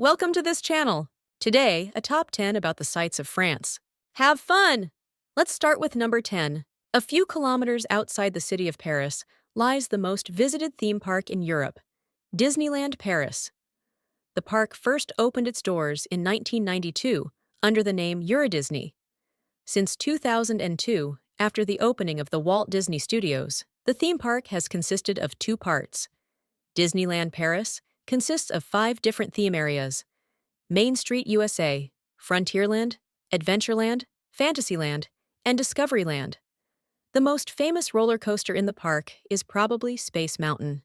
Welcome to this channel. Today, a top 10 about the sights of France. Have fun! Let's start with number 10. A few kilometers outside the city of Paris lies the most visited theme park in Europe, Disneyland Paris. The park first opened its doors in 1992 under the name EuroDisney. Since 2002, after the opening of the Walt Disney Studios, the theme park has consisted of two parts. Disneyland Paris consists of 5 different theme areas: Main Street USA, Frontierland, Adventureland, Fantasyland, and Discoveryland. The most famous roller coaster in the park is probably Space Mountain.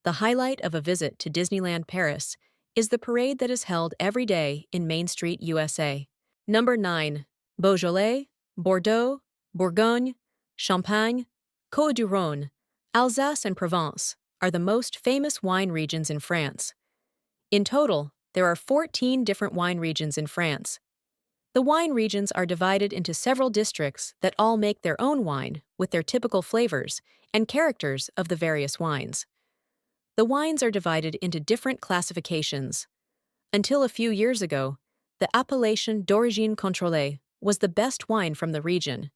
The highlight of a visit to Disneyland Paris is the parade that is held every day in Main Street USA. Number 9. Beaujolais, Bordeaux, Bourgogne, Champagne, Côtes-du-Rhône, Alsace and Provence are the most famous wine regions in France. In total, there are 14 different wine regions in France. The wine regions are divided into several districts that all make their own wine with their typical flavors and characters of the various wines. The wines are divided into different classifications. Until a few years ago, the appellation d'origine contrôlée was the best wine from the region.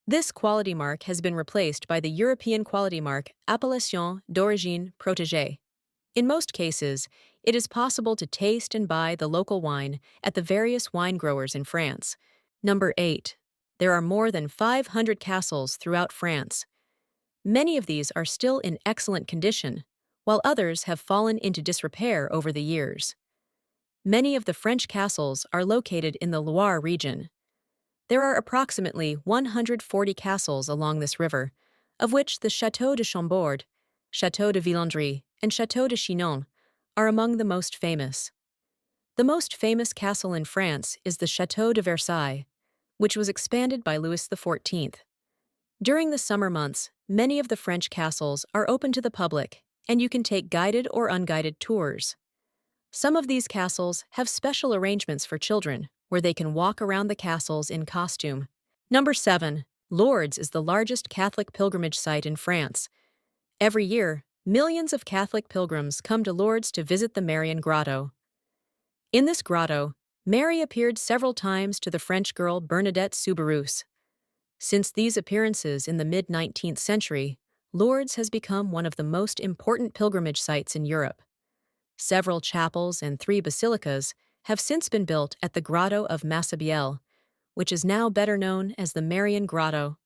This quality mark has been replaced by the European quality mark Appellation d'origine protégée. In most cases, it is possible to taste and buy the local wine at the various wine growers in France. Number 8. There are more than 500 castles throughout France. Many of these are still in excellent condition, while others have fallen into disrepair over the years. Many of the French castles are located in the Loire region. There are approximately 140 castles along this river, of which the Château de Chambord, Château de Villandry, and Château de Chinon are among the most famous. The most famous castle in France is the Château de Versailles, which was expanded by Louis XIV. During the summer months, many of the French castles are open to the public, and you can take guided or unguided tours. Some of these castles have special arrangements for children, where they can walk around the castles in costume. Number 7. Lourdes is the largest Catholic pilgrimage site in France. Every year, millions of Catholic pilgrims come to Lourdes to visit the Marian Grotto. In this grotto, Mary appeared several times to the French girl Bernadette Soubirous. Since these appearances in the mid-19th century, Lourdes has become one of the most important pilgrimage sites in Europe. Several chapels and 3 basilicas have since been built at the Grotto of Massabielle, which is now better known as the Marian Grotto.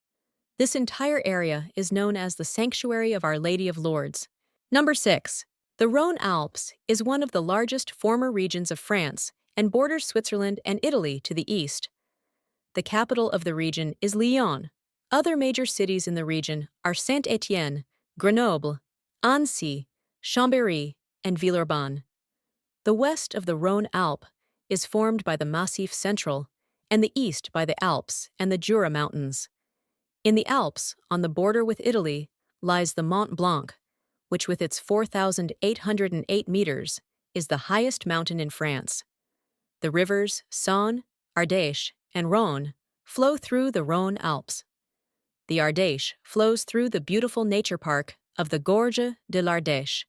This entire area is known as the Sanctuary of Our Lady of Lourdes. Number 6. The Rhone Alps is one of the largest former regions of France and borders Switzerland and Italy to the east. The capital of the region is Lyon. Other major cities in the region are Saint-Étienne, Grenoble, Annecy, Chambéry, and Villeurbanne. The west of the Rhone Alp is formed by the Massif Central, and the east by the Alps and the Jura Mountains. In the Alps, on the border with Italy, lies the Mont Blanc, which with its 4,808 meters is the highest mountain in France. The rivers Saône, Ardèche, and Rhône flow through the Rhone Alps. The Ardèche flows through the beautiful nature park of the Gorge de l'Ardèche.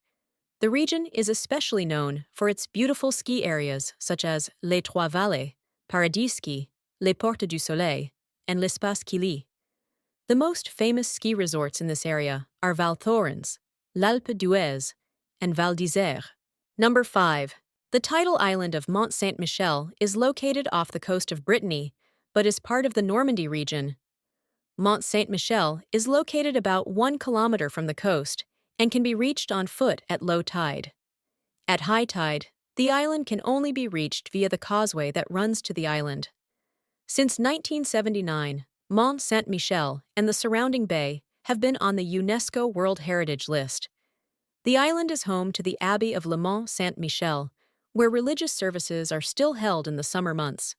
The region is especially known for its beautiful ski areas such as Les Trois Vallées, Paradis Ski, Les Portes du Soleil, and l'Espace Quilly. The most famous ski resorts in this area are Val Thorens, l'Alpe d'Huez, and Val d'Isère. Number 5. The tidal island of Mont Saint-Michel is located off the coast of Brittany, but is part of the Normandy region. Mont Saint-Michel is located about 1 kilometer from the coast and can be reached on foot at low tide. At high tide, the island can only be reached via the causeway that runs to the island. Since 1979, Mont Saint-Michel and the surrounding bay have been on the UNESCO World Heritage List. The island is home to the Abbey of Le Mont Saint-Michel, where religious services are still held in the summer months.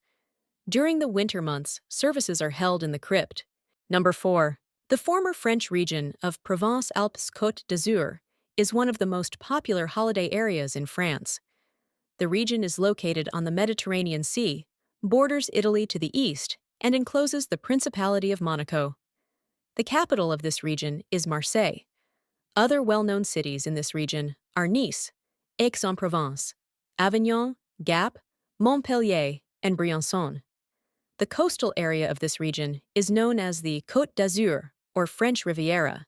During the winter months, services are held in the crypt. Number 4. The former French region of Provence-Alpes-Côte d'Azur is one of the most popular holiday areas in France. The region is located on the Mediterranean Sea, borders Italy to the east, and encloses the Principality of Monaco. The capital of this region is Marseille. Other well-known cities in this region are Nice, Aix-en-Provence, Avignon, Gap, Montpellier, and Briançon. The coastal area of this region is known as the Côte d'Azur, or French Riviera.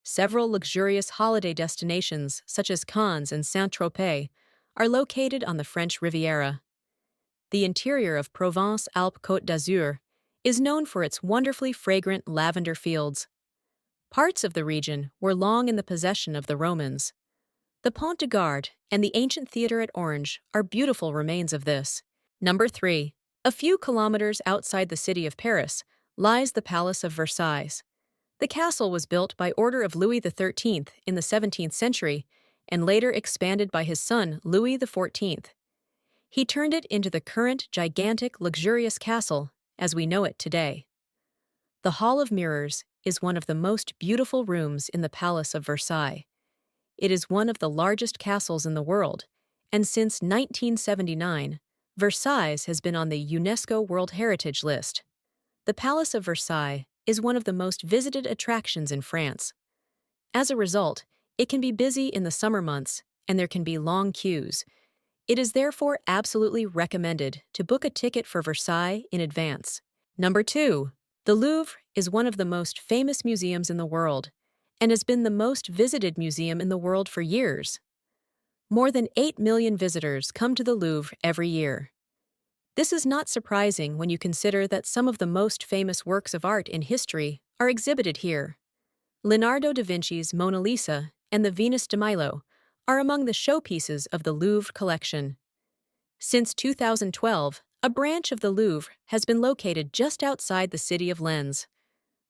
Several luxurious holiday destinations, such as Cannes and Saint-Tropez, are located on the French Riviera. The interior of Provence-Alpes Côte d'Azur is known for its wonderfully fragrant lavender fields. Parts of the region were long in the possession of the Romans. The Pont de Garde and the ancient theater at Orange are beautiful remains of this. Number 3. A few kilometers outside the city of Paris lies the Palace of Versailles. The castle was built by order of Louis XIII in the 17th century and later expanded by his son Louis XIV. He turned it into the current gigantic, luxurious castle as we know it today. The Hall of Mirrors is one of the most beautiful rooms in the Palace of Versailles. It is one of the largest castles in the world, and since 1979, Versailles has been on the UNESCO World Heritage List. The Palace of Versailles is one of the most visited attractions in France. As a result, it can be busy in the summer months, and there can be long queues. It is therefore absolutely recommended to book a ticket for Versailles in advance. Number 2. The Louvre is one of the most famous museums in the world, and has been the most visited museum in the world for years. More than 8 million visitors come to the Louvre every year. This is not surprising when you consider that some of the most famous works of art in history are exhibited here. Leonardo da Vinci's Mona Lisa and the Venus de Milo are among the showpieces of the Louvre collection. Since 2012, a branch of the Louvre has been located just outside the city of Lens.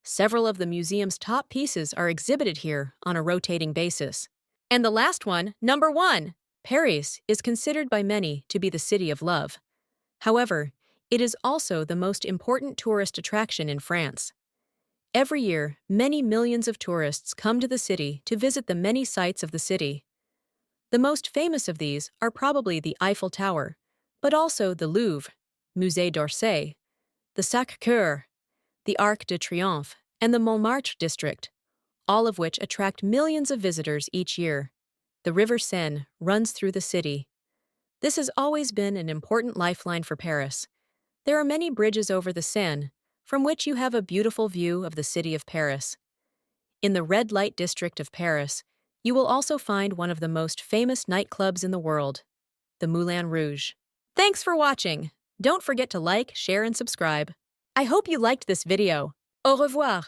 Several of the museum's top pieces are exhibited here on a rotating basis. And the last one, number 1. Paris is considered by many to be the city of love. However, it is also the most important tourist attraction in France. Every year, many millions of tourists come to the city to visit the many sights of the city. The most famous of these are probably the Eiffel Tower, but also the Louvre, Musée d'Orsay, the Sacré-Cœur, the Arc de Triomphe, and the Montmartre district, all of which attract millions of visitors each year. The River Seine runs through the city. This has always been an important lifeline for Paris. There are many bridges over the Seine, from which you have a beautiful view of the city of Paris. In the red light district of Paris, you will also find one of the most famous nightclubs in the world, the Moulin Rouge. Thanks for watching. Don't forget to like, share, and subscribe. I hope you liked this video. Au revoir.